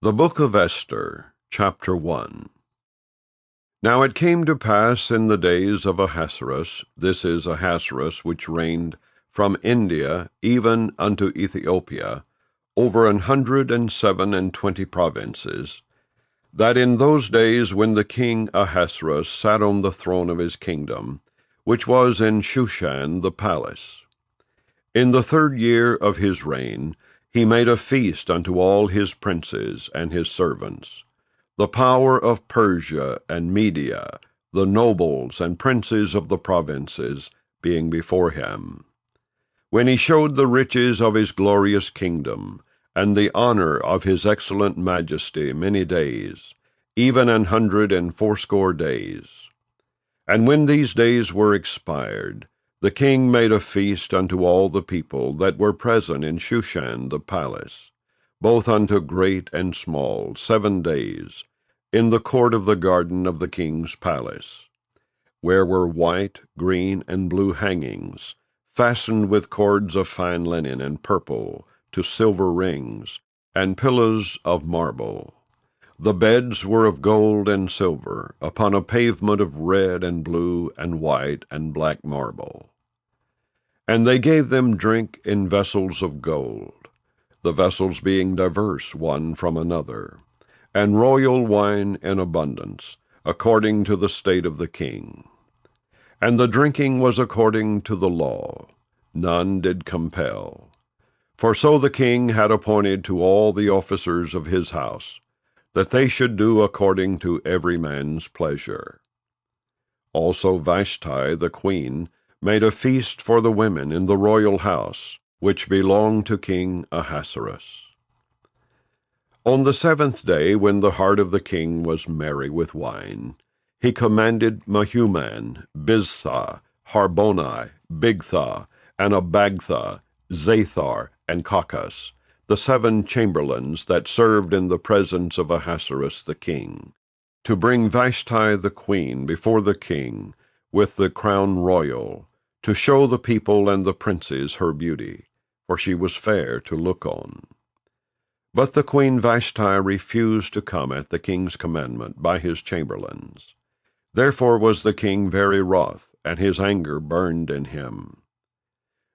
The Book of Esther, chapter 1. Now it came to pass in the days of Ahasuerus, this is Ahasuerus which reigned from India even unto Ethiopia, over 127 provinces, that in those days when the king Ahasuerus sat on the throne of his kingdom, which was in Shushan the palace, in the 3rd year of his reign, he made a feast unto all his princes and his servants, the power of Persia and Media, the nobles and princes of the provinces, being before him. When he showed the riches of his glorious kingdom, and the honor of his excellent majesty many days, even 180 days. And when these days were expired, the king made a feast unto all the people that were present in Shushan the palace, both unto great and small, 7 days, in the court of the garden of the king's palace, where were white, green, and blue hangings, fastened with cords of fine linen and purple, to silver rings, and pillars of marble. The beds were of gold and silver, upon a pavement of red and blue and white and black marble. And they gave them drink in vessels of gold, the vessels being diverse one from another, and royal wine in abundance, according to the state of the king. And the drinking was according to the law, none did compel. For so the king had appointed to all the officers of his house, that they should do according to every man's pleasure. Also Vashti the queen made a feast for the women in the royal house, which belonged to King Ahasuerus. On the 7th day, when the heart of the king was merry with wine, he commanded Mehuman, Biztha, Harboni, Bigtha, and Abagtha, Zathar, and Caucus, the 7 chamberlains that served in the presence of Ahasuerus the king, to bring Vashti the queen before the king with the crown royal, to show the people and the princes her beauty, for she was fair to look on. But the queen Vashti refused to come at the king's commandment by his chamberlains. Therefore was the king very wroth, and his anger burned in him.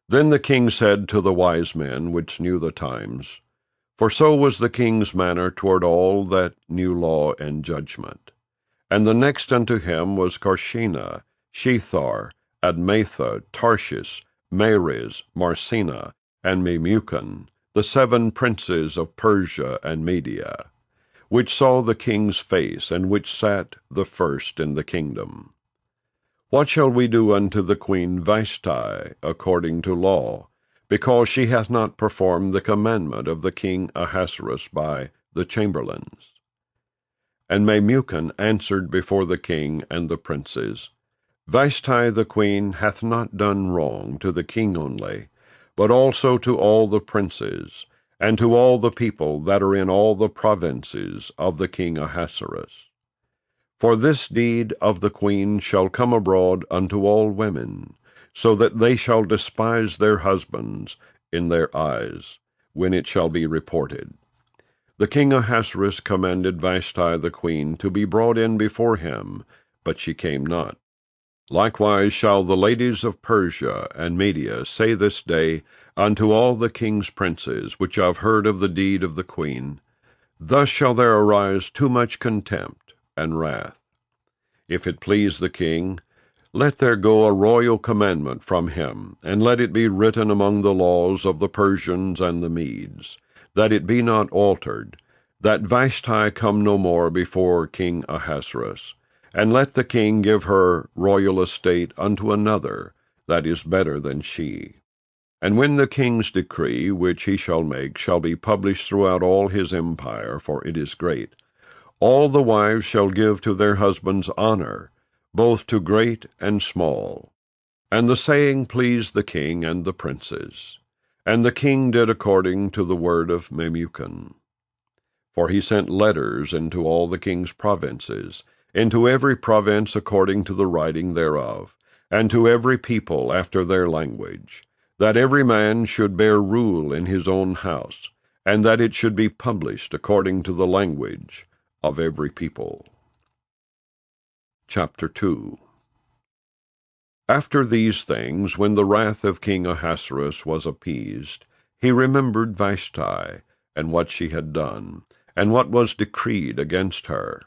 Then the king said to the wise men which knew the times, for so was the king's manner toward all that knew law and judgment. And the next unto him was Carshena, Shethar, Admatha, Tarshish, Meres, Marsena, and Memucan, the 7 princes of Persia and Media, which saw the king's face, and which sat the first in the kingdom. What shall we do unto the queen Vashti according to law, because she hath not performed the commandment of the king Ahasuerus by the chamberlains? And Memucan answered before the king and the princes, Vashti the queen hath not done wrong to the king only, but also to all the princes, and to all the people that are in all the provinces of the king Ahasuerus. For this deed of the queen shall come abroad unto all women, so that they shall despise their husbands in their eyes, when it shall be reported. The king Ahasuerus commanded Vashti the queen to be brought in before him, but she came not. Likewise shall the ladies of Persia and Media say this day unto all the king's princes, which have heard of the deed of the queen, thus shall there arise too much contempt and wrath. If it please the king, let there go a royal commandment from him, and let it be written among the laws of the Persians and the Medes, that it be not altered, that Vashti come no more before King Ahasuerus, and let the king give her royal estate unto another, that is better than she. And when the king's decree, which he shall make, shall be published throughout all his empire, for it is great, all the wives shall give to their husbands honor, both to great and small. And the saying pleased the king and the princes. And the king did according to the word of Memucan. For he sent letters into all the king's provinces, into every province according to the writing thereof, and to every people after their language, that every man should bear rule in his own house, and that it should be published according to the language of every people. Chapter 2. After these things, when the wrath of King Ahasuerus was appeased, he remembered Vashti, and what she had done, and what was decreed against her.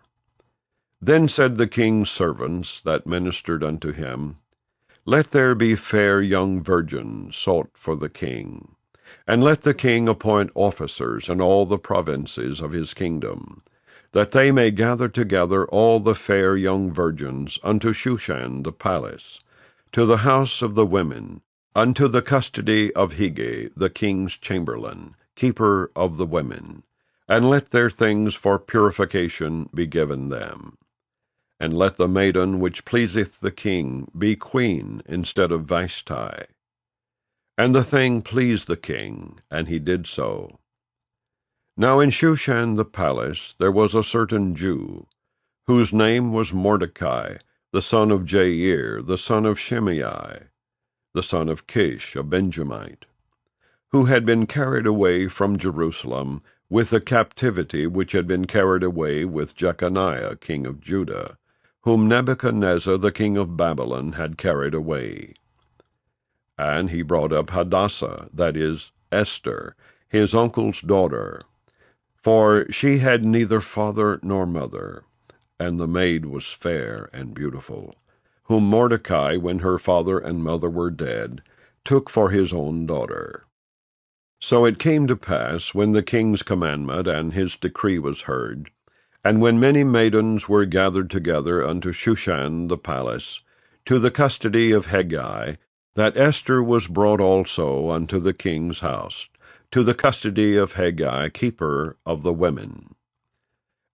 Then said the king's servants that ministered unto him, Let there be fair young virgins sought for the king, and let the king appoint officers in all the provinces of his kingdom, that they may gather together all the fair young virgins unto Shushan the palace, to the house of the women, unto the custody of Hegai the king's chamberlain, keeper of the women, and let their things for purification be given them. And let the maiden which pleaseth the king be queen instead of Vashti. And the thing pleased the king, and he did so. Now in Shushan the palace there was a certain Jew, whose name was Mordecai, the son of Jair, the son of Shimei, the son of Kish, a Benjamite, who had been carried away from Jerusalem with the captivity which had been carried away with Jeconiah king of Judah, whom Nebuchadnezzar the king of Babylon had carried away. And he brought up Hadassah, that is, Esther, his uncle's daughter, for she had neither father nor mother, and the maid was fair and beautiful, whom Mordecai, when her father and mother were dead, took for his own daughter. So it came to pass, when the king's commandment and his decree was heard, and when many maidens were gathered together unto Shushan the palace, to the custody of Hegai, that Esther was brought also unto the king's house, to the custody of Hegai, keeper of the women.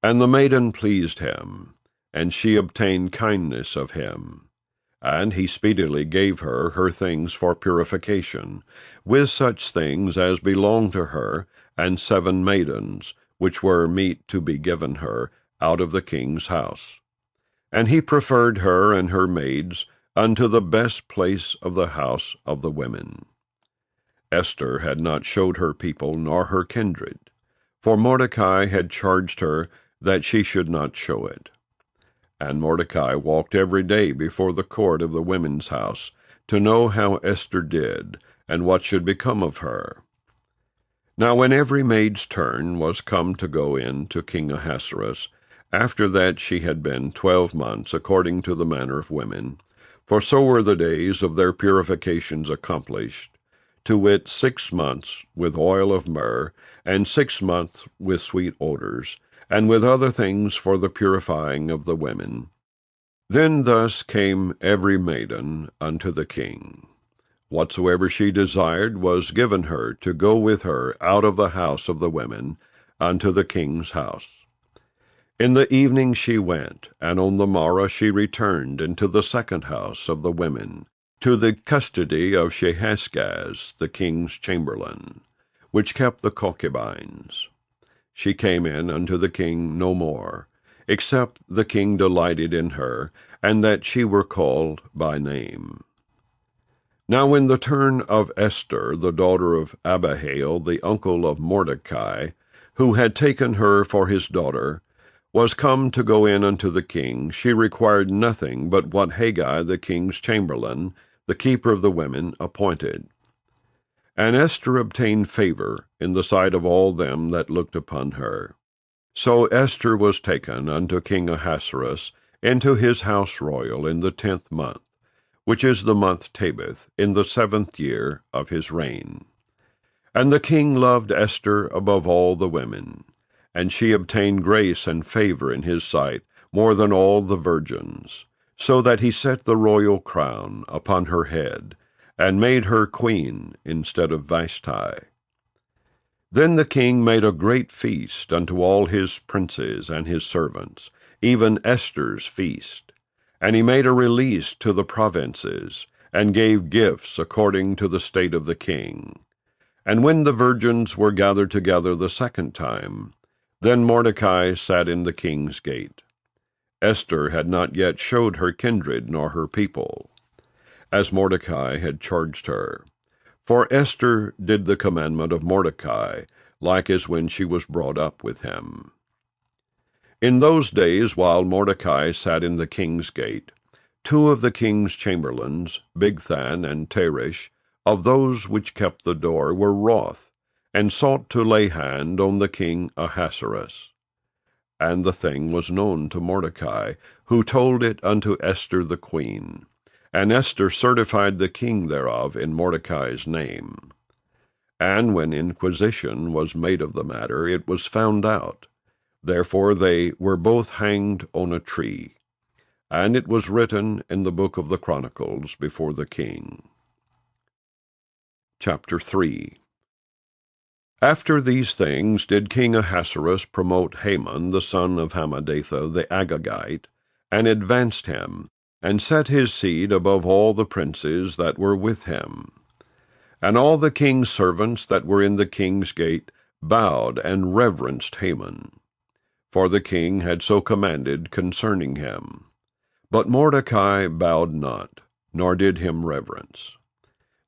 And the maiden pleased him, and she obtained kindness of him. And he speedily gave her her things for purification, with such things as belonged to her, and 7 maidens, which were meet to be given her out of the king's house. And he preferred her and her maids unto the best place of the house of the women. Esther had not showed her people nor her kindred, for Mordecai had charged her that she should not show it. And Mordecai walked every day before the court of the women's house, to know how Esther did, and what should become of her. Now when every maid's turn was come to go in to King Ahasuerus, after that she had been 12 months, according to the manner of women, for so were the days of their purifications accomplished, to wit 6 months with oil of myrrh, and 6 months with sweet odors, and with other things for the purifying of the women. Then thus came every maiden unto the king. Whatsoever she desired was given her to go with her out of the house of the women unto the king's house. In the evening she went, and on the morrow she returned into the second house of the women, to the custody of Shehashgaz, the king's chamberlain, which kept the concubines. She came in unto the king no more, except the king delighted in her, and that she were called by name. Now when the turn of Esther, the daughter of Abihail, the uncle of Mordecai, who had taken her for his daughter, was come to go in unto the king, she required nothing but what Hegai the king's chamberlain, the keeper of the women, appointed. And Esther obtained favor in the sight of all them that looked upon her. So Esther was taken unto King Ahasuerus into his house royal in the 10th month, which is the month Tabith, in the 7th year of his reign. And the king loved Esther above all the women, and she obtained grace and favor in his sight more than all the virgins, so that he set the royal crown upon her head, and made her queen instead of Vashti. Then the king made a great feast unto all his princes and his servants, even Esther's feast. And he made a release to the provinces, and gave gifts according to the state of the king. And when the virgins were gathered together the second time, then Mordecai sat in the king's gate. Esther had not yet showed her kindred nor her people, as Mordecai had charged her. For Esther did the commandment of Mordecai, like as when she was brought up with him. In those days, while Mordecai sat in the king's gate, two of the king's chamberlains, Bigthan and Teresh, of those which kept the door, were wroth, and sought to lay hand on the king Ahasuerus. And the thing was known to Mordecai, who told it unto Esther the queen. And Esther certified the king thereof in Mordecai's name. And when inquisition was made of the matter, it was found out. Therefore they were both hanged on a tree. And it was written in the book of the Chronicles before the king. Chapter 3. After these things did King Ahasuerus promote Haman the son of Hammedatha the Agagite, and advanced him, and set his seed above all the princes that were with him. And all the king's servants that were in the king's gate bowed and reverenced Haman, for the king had so commanded concerning him. But Mordecai bowed not, nor did him reverence.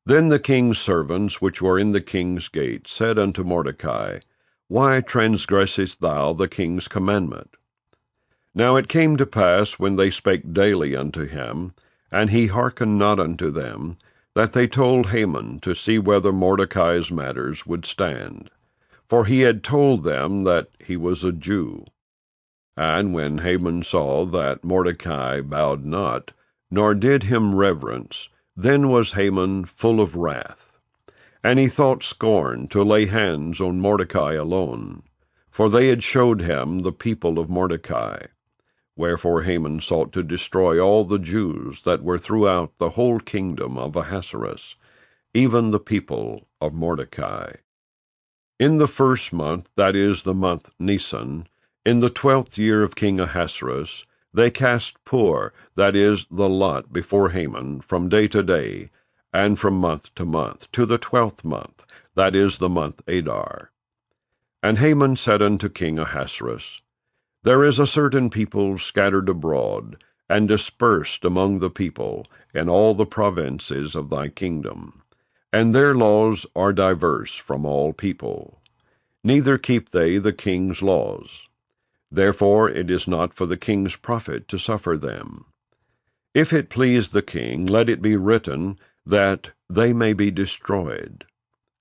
Then the king's servants which were in the king's gate said unto Mordecai, Why transgressest thou the king's commandment? Now it came to pass, when they spake daily unto him, and he hearkened not unto them, that they told Haman to see whether Mordecai's matters would stand. For he had told them that he was a Jew. And when Haman saw that Mordecai bowed not, nor did him reverence, then was Haman full of wrath. And he thought scorn to lay hands on Mordecai alone, for they had showed him the people of Mordecai. Wherefore Haman sought to destroy all the Jews that were throughout the whole kingdom of Ahasuerus, even the people of Mordecai. In the 1st month, that is the month Nisan, in the 12th year of King Ahasuerus, they cast pur, that is, the lot, before Haman, from day to day, and from month to month, to the 12th month, that is the month Adar. And Haman said unto King Ahasuerus, There is a certain people scattered abroad, and dispersed among the people, in all the provinces of thy kingdom, and their laws are diverse from all people. Neither keep they the king's laws. Therefore it is not for the king's profit to suffer them. If it please the king, let it be written, that they may be destroyed.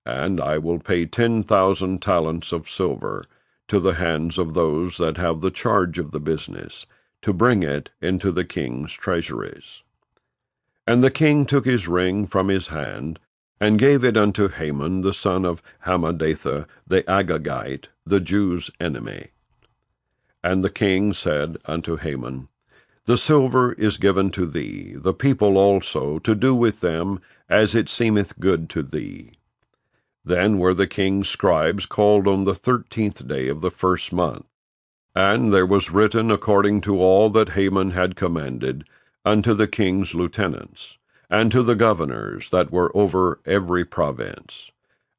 And I will pay 10,000 talents of silver to the hands of those that have the charge of the business, to bring it into the king's treasuries. And the king took his ring from his hand, and gave it unto Haman the son of Hammedatha the Agagite, the Jews' enemy. And the king said unto Haman, The silver is given to thee, the people also, to do with them as it seemeth good to thee. Then were the king's scribes called on the 13th day of the 1st month, and there was written according to all that Haman had commanded unto the king's lieutenants, and to the governors that were over every province,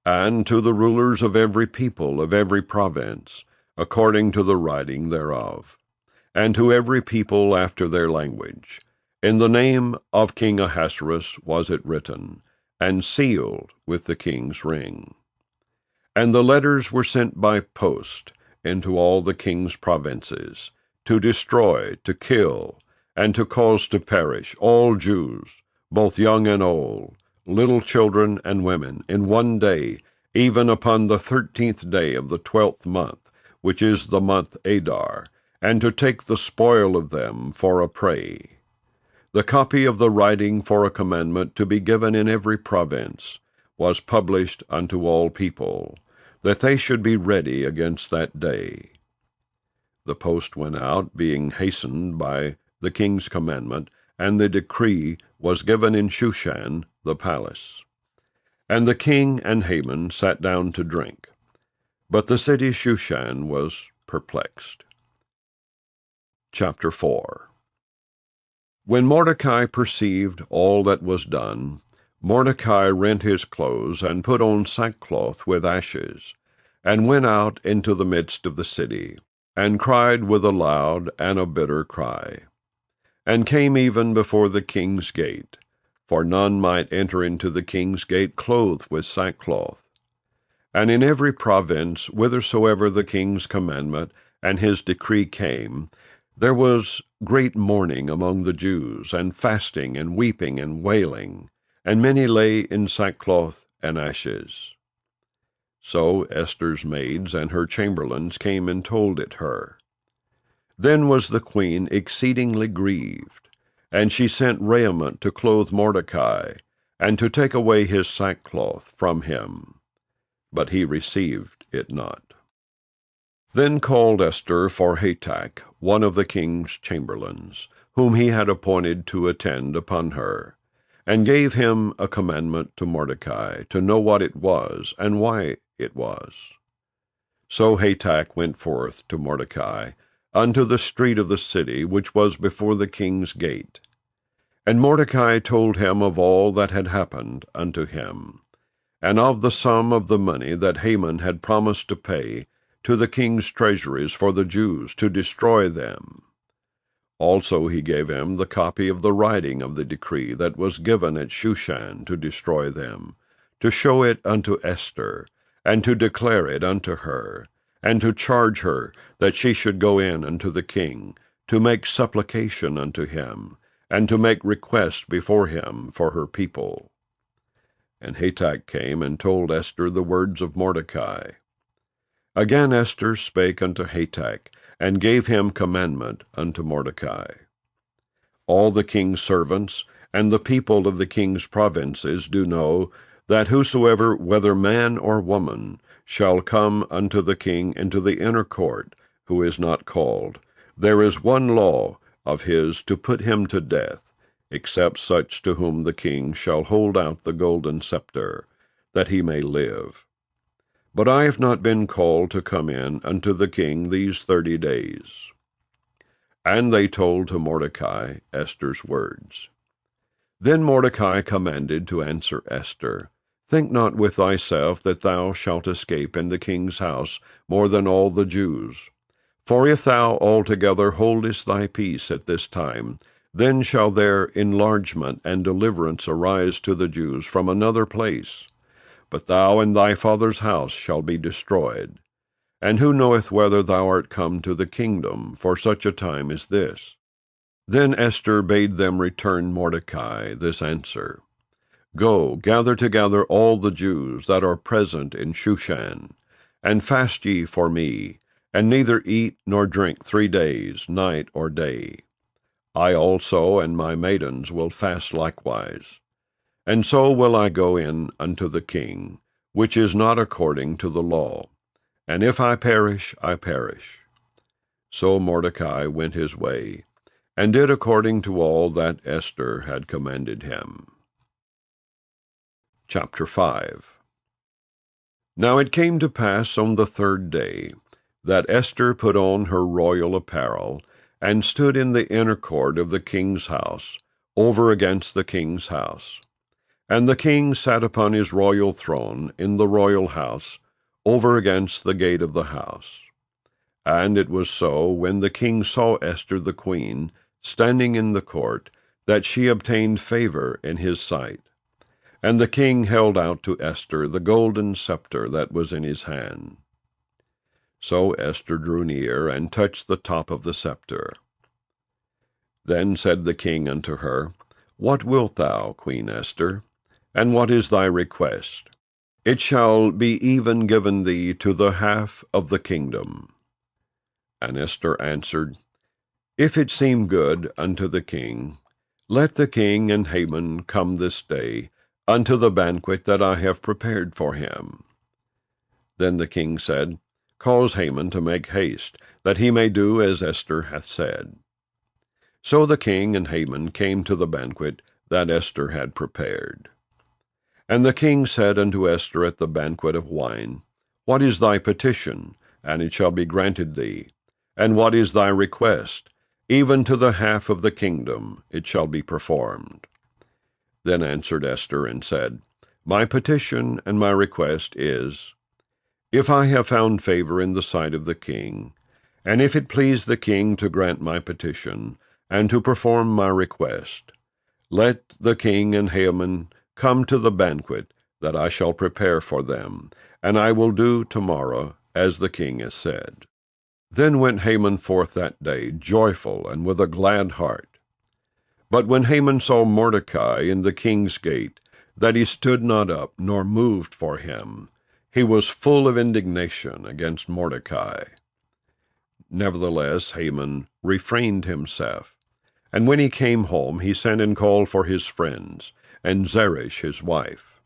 and to the rulers of every people of every province, according to the writing thereof, and to every people after their language. In the name of King Ahasuerus was it written, and sealed with the king's ring. And the letters were sent by post into all the king's provinces, to destroy, to kill, and to cause to perish all Jews, both young and old, little children and women, in one day, even upon the 13th day of the 12th month, which is the month Adar, and to take the spoil of them for a prey. The copy of the writing for a commandment to be given in every province was published unto all people, that they should be ready against that day. The post went out, being hastened by the king's commandment, and the decree was given in Shushan the palace. And the king and Haman sat down to drink. But the city Shushan was perplexed. Chapter 4. When Mordecai perceived all that was done, Mordecai rent his clothes, and put on sackcloth with ashes, and went out into the midst of the city, and cried with a loud and a bitter cry, and came even before the king's gate, for none might enter into the king's gate clothed with sackcloth. And in every province, whithersoever the king's commandment and his decree came, there was great mourning among the Jews, and fasting, and weeping, and wailing, and many lay in sackcloth and ashes. So Esther's maids and her chamberlains came and told it her. Then was the queen exceedingly grieved, and she sent raiment to clothe Mordecai, and to take away his sackcloth from him. But he received it not. Then called Esther for Hatach, one of the king's chamberlains, whom he had appointed to attend upon her, and gave him a commandment to Mordecai, to know what it was, and why it was. So Hatach went forth to Mordecai, unto the street of the city, which was before the king's gate. And Mordecai told him of all that had happened unto him, and of the sum of the money that Haman had promised to pay to the king's treasuries for the Jews, to destroy them. Also he gave him the copy of the writing of the decree that was given at Shushan to destroy them, to show it unto Esther, and to declare it unto her, and to charge her that she should go in unto the king, to make supplication unto him, and to make request before him for her people. And Hatach came and told Esther the words of Mordecai. Again Esther spake unto Hatach, and gave him commandment unto Mordecai. All the king's servants and the people of the king's provinces do know that whosoever, whether man or woman, shall come unto the king into the inner court, who is not called, there is one law of his to put him to death, except such to whom the king shall hold out the golden scepter, that he may live. But I have not been called to come in unto the king these 30 days. And they told to Mordecai Esther's words. Then Mordecai commanded to answer Esther, Think not with thyself that thou shalt escape in the king's house more than all the Jews. For if thou altogether holdest thy peace at this time, then shall there enlargement and deliverance arise to the Jews from another place. But thou and thy father's house shall be destroyed. And who knoweth whether thou art come to the kingdom for such a time as this? Then Esther bade them return Mordecai this answer. Go, gather together all the Jews that are present in Shushan, and fast ye for me, and neither eat nor drink 3 days, night or day. I also and my maidens will fast likewise. And so will I go in unto the king, which is not according to the law. And if I perish, I perish. So Mordecai went his way, and did according to all that Esther had commanded him. Chapter 5. Now it came to pass on the 3rd day, that Esther put on her royal apparel, and stood in the inner court of the king's house, over against the king's house. And the king sat upon his royal throne in the royal house, over against the gate of the house. And it was so, when the king saw Esther the queen, standing in the court, that she obtained favor in his sight. And the king held out to Esther the golden scepter that was in his hand. So Esther drew near, and touched the top of the scepter. Then said the king unto her, What wilt thou, Queen Esther? And what is thy request? It shall be even given thee to the half of the kingdom. And Esther answered, If it seem good unto the king, let the king and Haman come this day unto the banquet that I have prepared for him. Then the king said, Cause Haman to make haste, that he may do as Esther hath said. So the king and Haman came to the banquet that Esther had prepared. And the king said unto Esther at the banquet of wine, What is thy petition? And it shall be granted thee. And what is thy request? Even to the half of the kingdom it shall be performed. Then answered Esther and said, My petition and my request is, If I have found favor in the sight of the king, and if it please the king to grant my petition, and to perform my request, let the king and Haman come to the banquet that I shall prepare for them, and I will do tomorrow as the king has said. Then went Haman forth that day, joyful and with a glad heart. But when Haman saw Mordecai in the king's gate, that he stood not up, nor moved for him, he was full of indignation against Mordecai. Nevertheless Haman refrained himself, and when he came home, he sent and called for his friends, and Zeresh his wife.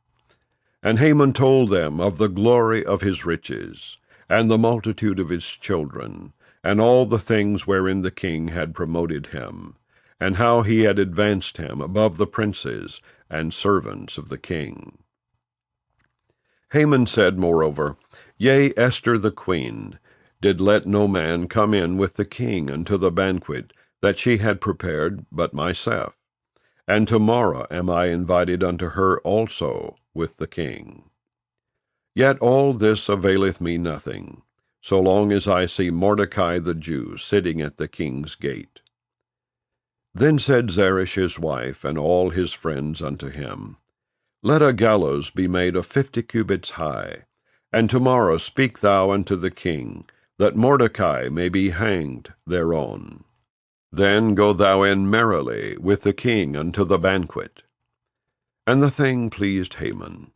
And Haman told them of the glory of his riches, and the multitude of his children, and all the things wherein the king had promoted him, and how he had advanced him above the princes and servants of the king. Haman said, moreover, Yea, Esther the queen did let no man come in with the king unto the banquet that she had prepared but myself, and tomorrow am I invited unto her also with the king. Yet all this availeth me nothing, so long as I see Mordecai the Jew sitting at the king's gate. Then said Zeresh his wife and all his friends unto him, Let a gallows be made of 50 cubits high, and tomorrow speak thou unto the king, that Mordecai may be hanged thereon. Then go thou in merrily with the king unto the banquet. And the thing pleased Haman,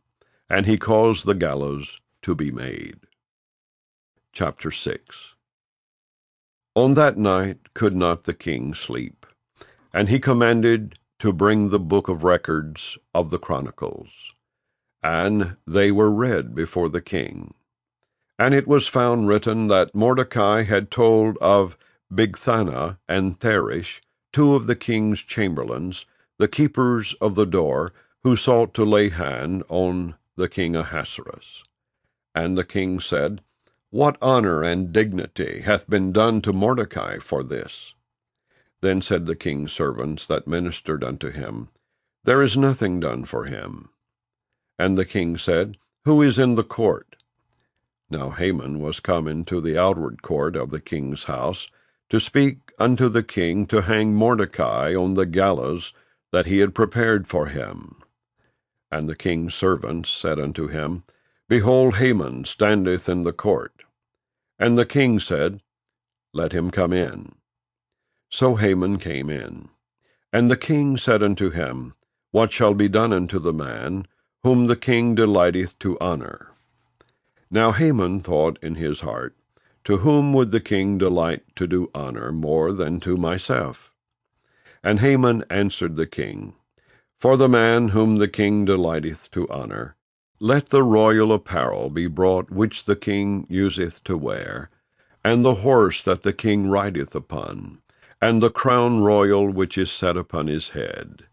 and he caused the gallows to be made. Chapter 6. On that night could not the king sleep, and he commanded to bring the book of records of the chronicles. And they were read before the king. And it was found written that Mordecai had told of Bigthana and Teresh, two of the king's chamberlains, the keepers of the door, who sought to lay hand on the king Ahasuerus. And the king said, What honor and dignity hath been done to Mordecai for this? Then said the king's servants that ministered unto him, There is nothing done for him. And the king said, Who is in the court? Now Haman was come into the outward court of the king's house, to speak unto the king to hang Mordecai on the gallows that he had prepared for him. And the king's servants said unto him, Behold, Haman standeth in the court. And the king said, Let him come in. So Haman came in. And the king said unto him, What shall be done unto the man, whom the king delighteth to honor? Now Haman thought in his heart, To whom would the king delight to do honor more than to myself? And Haman answered the king, For the man whom the king delighteth to honor, let the royal apparel be brought which the king useth to wear, and the horse that the king rideth upon, and the crown royal which is set upon his head.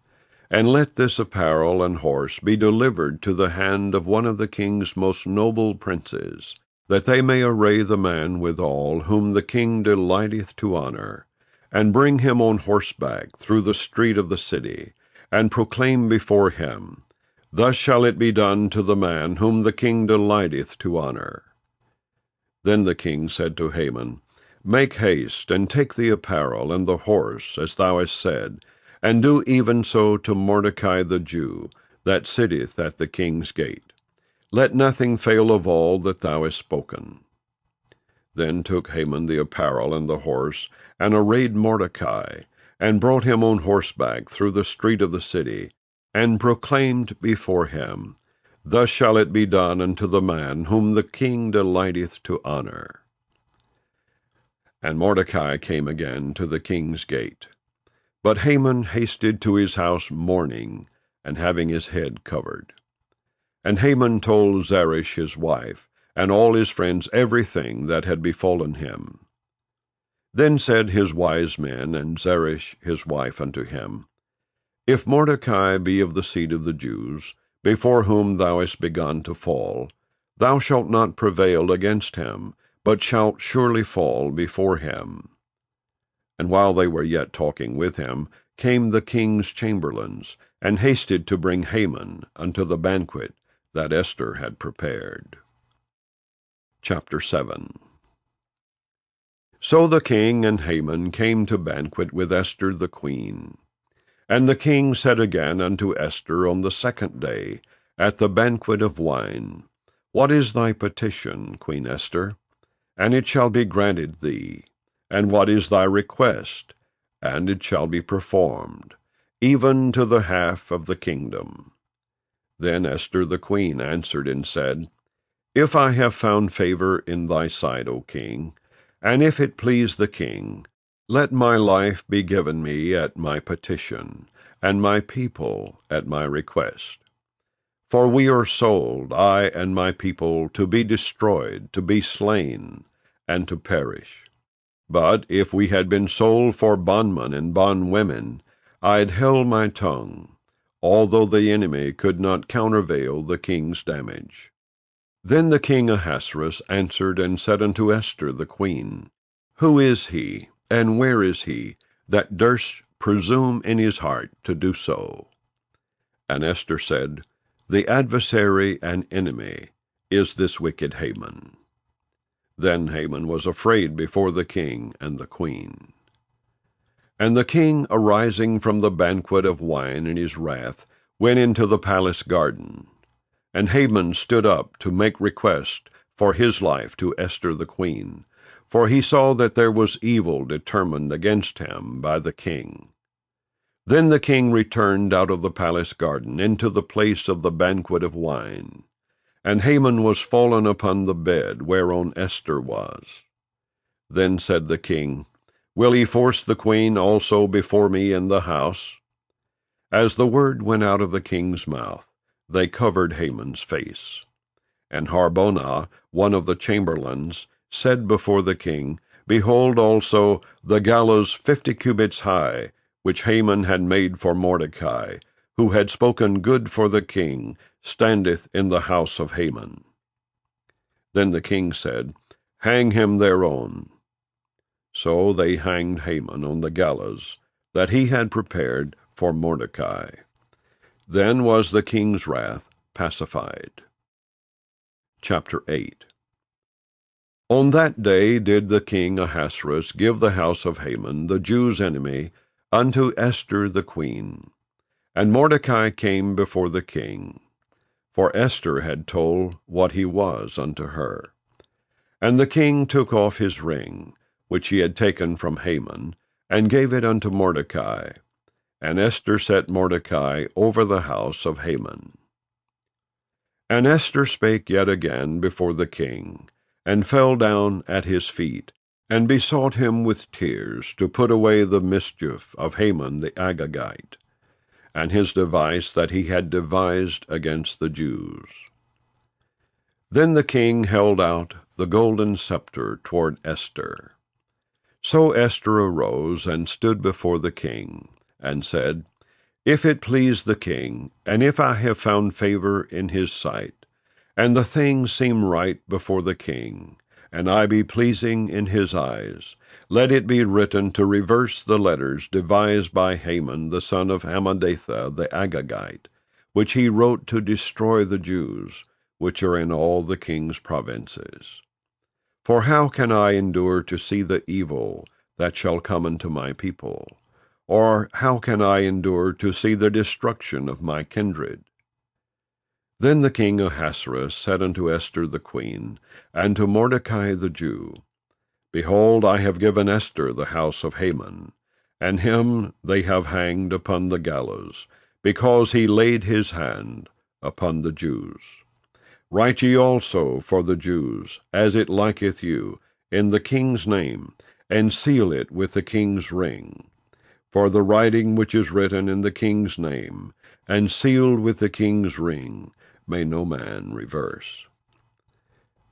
And let this apparel and horse be delivered to the hand of one of the king's most noble princes, that they may array the man withal whom the king delighteth to honor, and bring him on horseback through the street of the city, and proclaim before him, Thus shall it be done to the man whom the king delighteth to honor. Then the king said to Haman, Make haste, and take the apparel and the horse, as thou hast said, and do even so to Mordecai the Jew, that sitteth at the king's gate. Let nothing fail of all that thou hast spoken. Then took Haman the apparel and the horse, and arrayed Mordecai, and brought him on horseback through the street of the city, and proclaimed before him, Thus shall it be done unto the man whom the king delighteth to honor. And Mordecai came again to the king's gate. But Haman hasted to his house mourning, and having his head covered. And Haman told Zeresh his wife, and all his friends everything that had befallen him. Then said his wise men and Zeresh his wife unto him, If Mordecai be of the seed of the Jews, before whom thou hast begun to fall, thou shalt not prevail against him, but shalt surely fall before him. And while they were yet talking with him, came the king's chamberlains, and hasted to bring Haman unto the banquet that Esther had prepared. Chapter 7. So the king and Haman came to banquet with Esther the queen. And the king said again unto Esther on the second day, at the banquet of wine. What is thy petition, Queen Esther? And it shall be granted thee. And what is thy request? And it shall be performed, even to the half of the kingdom. Then Esther the queen answered and said, If I have found favor in thy sight, O king, and if it please the king, let my life be given me at my petition, and my people at my request. For we are sold, I and my people, to be destroyed, to be slain, and to perish. But if we had been sold for bondmen and bondwomen, I had held my tongue, although the enemy could not countervail the king's damage. Then the king Ahasuerus answered and said unto Esther the queen, Who is he, and where is he, that durst presume in his heart to do so? And Esther said, The adversary and enemy is this wicked Haman. Then Haman was afraid before the king and the queen. And the king, arising from the banquet of wine in his wrath, went into the palace garden. And Haman stood up to make request for his life to Esther the queen, for he saw that there was evil determined against him by the king. Then the king returned out of the palace garden into the place of the banquet of wine. And Haman was fallen upon the bed whereon Esther was. Then said the king, Will ye force the queen also before me in the house? As the word went out of the king's mouth, they covered Haman's face. And Harbonah, one of the chamberlains, said before the king, Behold also the gallows 50 cubits high, which Haman had made for Mordecai, who had spoken good for the king, standeth in the house of Haman. Then the king said, Hang him thereon. So they hanged Haman on the gallows that he had prepared for Mordecai. Then was the king's wrath pacified. Chapter 8. On that day did the king Ahasuerus give the house of Haman, the Jews' enemy, unto Esther the queen. And Mordecai came before the king, for Esther had told what he was unto her. And the king took off his ring, which he had taken from Haman, and gave it unto Mordecai. And Esther set Mordecai over the house of Haman. And Esther spake yet again before the king, and fell down at his feet, and besought him with tears to put away the mischief of Haman the Agagite, and his device that he had devised against the Jews. Then the king held out the golden scepter toward Esther. So Esther arose and stood before the king, and said, If it please the king, and if I have found favor in his sight, and the thing seem right before the king, and I be pleasing in his eyes, let it be written to reverse the letters devised by Haman the son of Hammedatha the Agagite, which he wrote to destroy the Jews, which are in all the king's provinces. For how can I endure to see the evil that shall come unto my people? Or how can I endure to see the destruction of my kindred? Then the king Ahasuerus said unto Esther the queen, and to Mordecai the Jew, Behold, I have given Esther the house of Haman, and him they have hanged upon the gallows, because he laid his hand upon the Jews. Write ye also for the Jews, as it liketh you, in the king's name, and seal it with the king's ring. For the writing which is written in the king's name, and sealed with the king's ring, may no man reverse.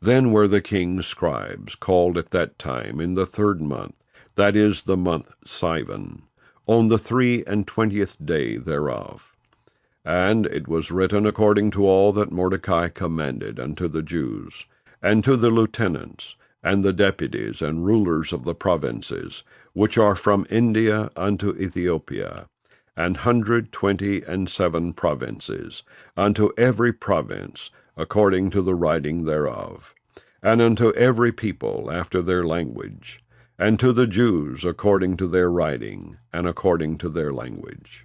Then were the king's scribes called at that time in the 3rd month, that is the month Sivan, on the 23 day thereof. And it was written according to all that Mordecai commanded unto the Jews, and to the lieutenants, and the deputies, and rulers of the provinces, which are from India unto Ethiopia, and 127 provinces, unto every province according to the writing thereof, and unto every people after their language, and to the Jews according to their writing, and according to their language.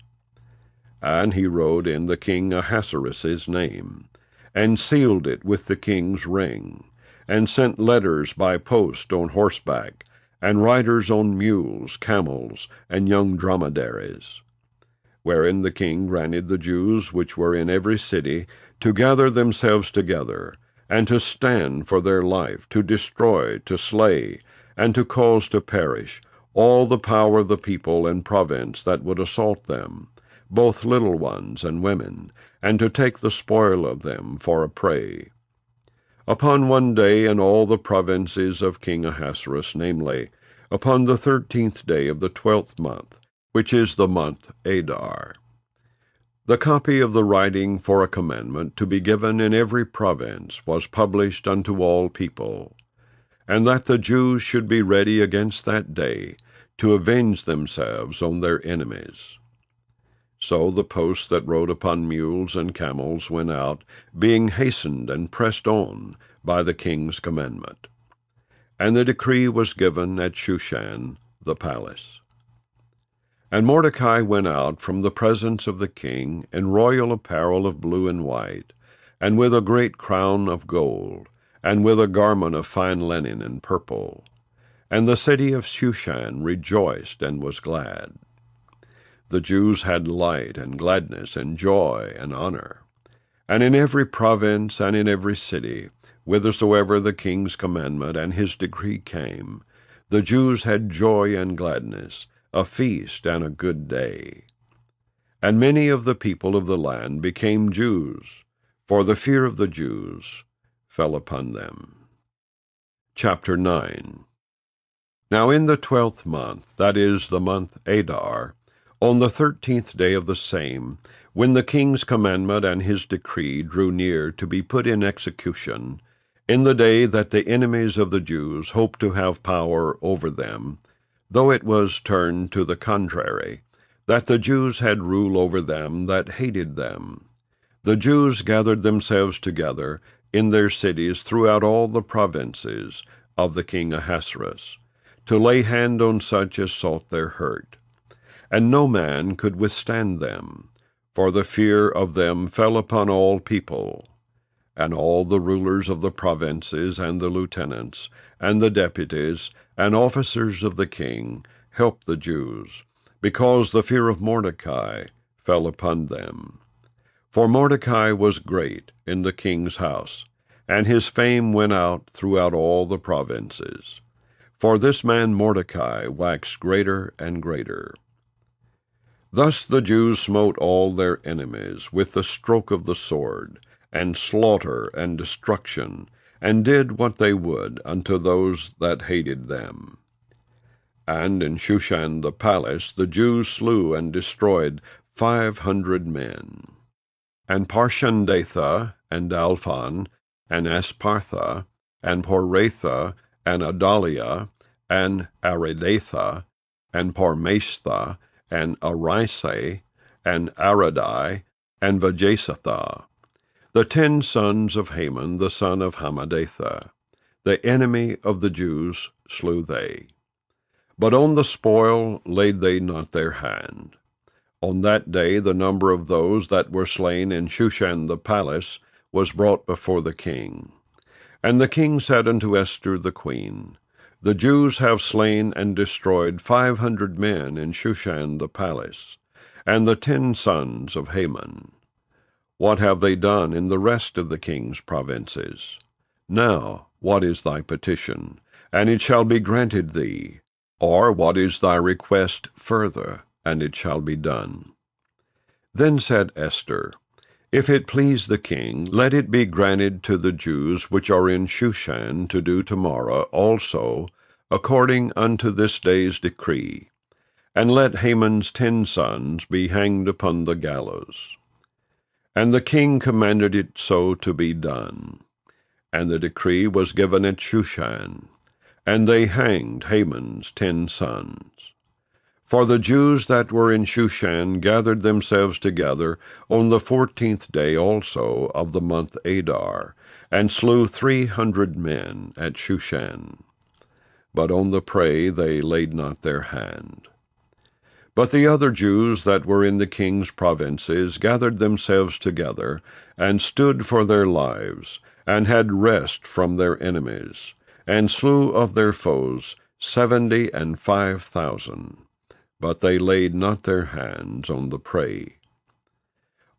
And he wrote in the king Ahasuerus' name, and sealed it with the king's ring, and sent letters by post on horseback, and riders on mules, camels, and young dromedaries. Wherein the king granted the Jews which were in every city to gather themselves together, and to stand for their life, to destroy, to slay, and to cause to perish all the power of the people and province that would assault them, both little ones and women, and to take the spoil of them for a prey. Upon one day in all the provinces of King Ahasuerus, namely, upon the 13th day of the 12th month, which is the month Adar, the copy of the writing for a commandment to be given in every province was published unto all people, and that the Jews should be ready against that day to avenge themselves on their enemies. So the posts that rode upon mules and camels went out, being hastened and pressed on by the king's commandment. And the decree was given at Shushan the palace. And Mordecai went out from the presence of the king in royal apparel of blue and white, and with a great crown of gold, and with a garment of fine linen and purple. And the city of Shushan rejoiced and was glad. The Jews had light and gladness and joy and honor. And in every province and in every city, whithersoever the king's commandment and his decree came, the Jews had joy and gladness, a feast and a good day. And many of the people of the land became Jews, for the fear of the Jews fell upon them. Chapter 9. Now in the 12th month, that is, the month Adar, on the 13th day of the same, when the king's commandment and his decree drew near to be put in execution, in the day that the enemies of the Jews hoped to have power over them, though it was turned to the contrary, that the Jews had rule over them that hated them, the Jews gathered themselves together in their cities throughout all the provinces of the king Ahasuerus, to lay hand on such as sought their hurt. And no man could withstand them, for the fear of them fell upon all people. And all the rulers of the provinces, and the lieutenants, and the deputies, and officers of the king helped the Jews, because the fear of Mordecai fell upon them. For Mordecai was great in the king's house, and his fame went out throughout all the provinces. For this man Mordecai waxed greater and greater. Thus the Jews smote all their enemies with the stroke of the sword, and slaughter and destruction, and did what they would unto those that hated them. And in Shushan the palace the Jews slew and destroyed 500 men. And Parshandatha, and Dalphon, and Aspartha, and Poratha, and Adalia, and Aridatha, and Parmastha, and Arisai, and Aradai, and Vajasatha, the 10 sons of Haman the son of Hammedatha, the enemy of the Jews, slew they. But on the spoil laid they not their hand. On that day the number of those that were slain in Shushan the palace was brought before the king. And the king said unto Esther the queen, The Jews have slain and destroyed 500 men in Shushan the palace, and the 10 sons of Haman. What have they done in the rest of the king's provinces? Now, what is thy petition? And it shall be granted thee. Or what is thy request further? And it shall be done. Then said Esther, If it please the king, let it be granted to the Jews which are in Shushan to do tomorrow also, according unto this day's decree, and let Haman's 10 sons be hanged upon the gallows. And the king commanded it so to be done. And the decree was given at Shushan, and they hanged Haman's 10 sons. For the Jews that were in Shushan gathered themselves together on the 14th day also of the month Adar, and slew 300 men at Shushan. But on the prey they laid not their hand. But the other Jews that were in the king's provinces gathered themselves together, and stood for their lives, and had rest from their enemies, and slew of their foes 75,000. But they laid not their hands on the prey.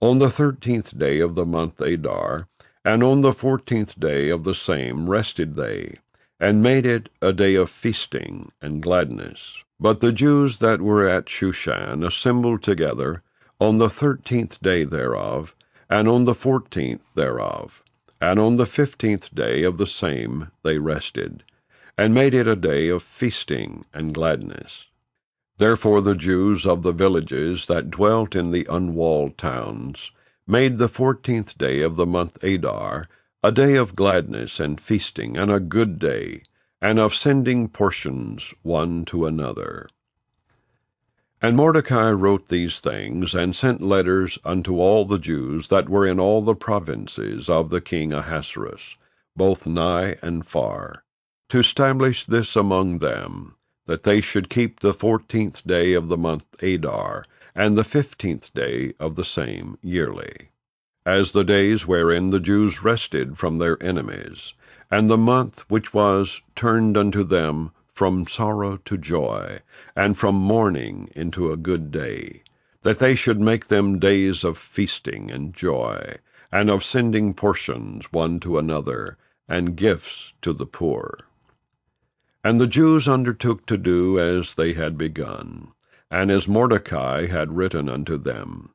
On the 13th day of the month Adar, and on the 14th day of the same rested they, and made it a day of feasting and gladness. But the Jews that were at Shushan assembled together on the 13th day thereof, and on the 14th thereof, and on the 15th day of the same they rested, and made it a day of feasting and gladness. Therefore the Jews of the villages that dwelt in the unwalled towns made the 14th day of the month Adar a day of gladness and feasting, and a good day, and of sending portions one to another. And Mordecai wrote these things, and sent letters unto all the Jews that were in all the provinces of the king Ahasuerus, both nigh and far, to establish this among them, that they should keep the 14th day of the month Adar, and the 15th day of the same yearly, as the days wherein the Jews rested from their enemies, and the month which was turned unto them from sorrow to joy, and from mourning into a good day, that they should make them days of feasting and joy, and of sending portions one to another, and gifts to the poor. And the Jews undertook to do as they had begun, and as Mordecai had written unto them,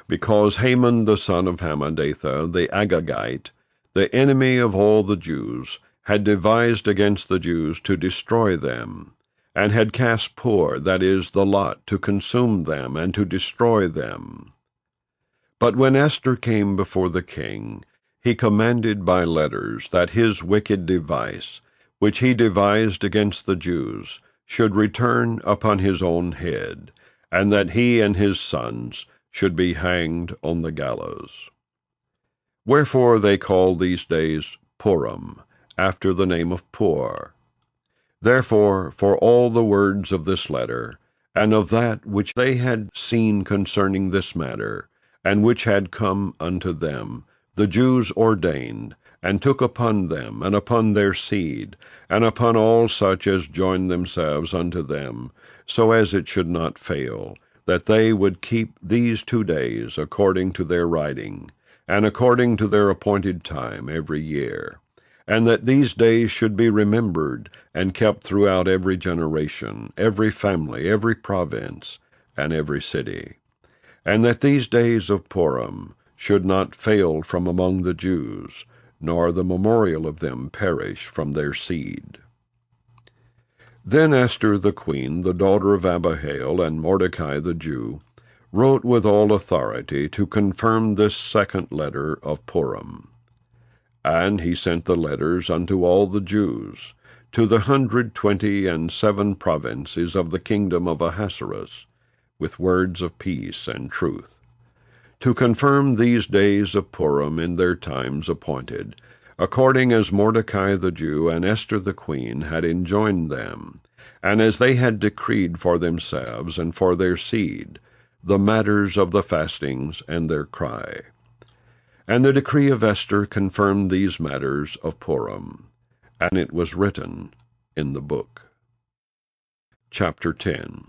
because Haman the son of Hammedatha the Agagite, the enemy of all the Jews, had devised against the Jews to destroy them, and had cast Pur, that is, the lot, to consume them and to destroy them. But when Esther came before the king, he commanded by letters that his wicked device, which he devised against the Jews, should return upon his own head, and that he and his sons should be hanged on the gallows. Wherefore they call these days Purim, after the name of Pur. Therefore, for all the words of this letter, and of that which they had seen concerning this matter, and which had come unto them, the Jews ordained, and took upon them, and upon their seed, and upon all such as joined themselves unto them, so as it should not fail, that they would keep these 2 days according to their writing, and according to their appointed time every year, and that these days should be remembered and kept throughout every generation, every family, every province, and every city, and that these days of Purim should not fail from among the Jews, nor the memorial of them perish from their seed. Then Esther the queen, the daughter of Abihail, and Mordecai the Jew, wrote with all authority to confirm this second letter of Purim. And he sent the letters unto all the Jews, to the 127 provinces of the kingdom of Ahasuerus, with words of peace and truth, to confirm these days of Purim in their times appointed, according as Mordecai the Jew and Esther the queen had enjoined them, and as they had decreed for themselves and for their seed, the matters of the fastings and their cry. And the decree of Esther confirmed these matters of Purim, and it was written in the book. Chapter 10.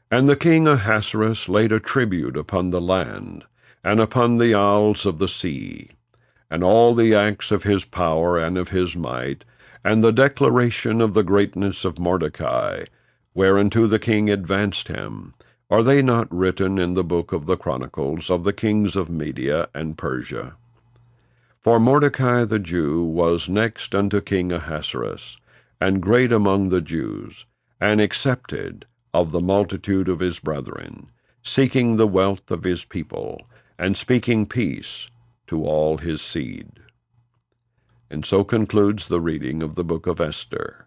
And the king Ahasuerus laid a tribute upon the land, and upon the isles of the sea, and all the acts of his power and of his might, and the declaration of the greatness of Mordecai, whereunto the king advanced him, are they not written in the book of the Chronicles of the kings of Media and Persia? For Mordecai the Jew was next unto King Ahasuerus, and great among the Jews, and accepted of the multitude of his brethren, seeking the wealth of his people, and speaking peace to all his seed. And so concludes the reading of the book of Esther.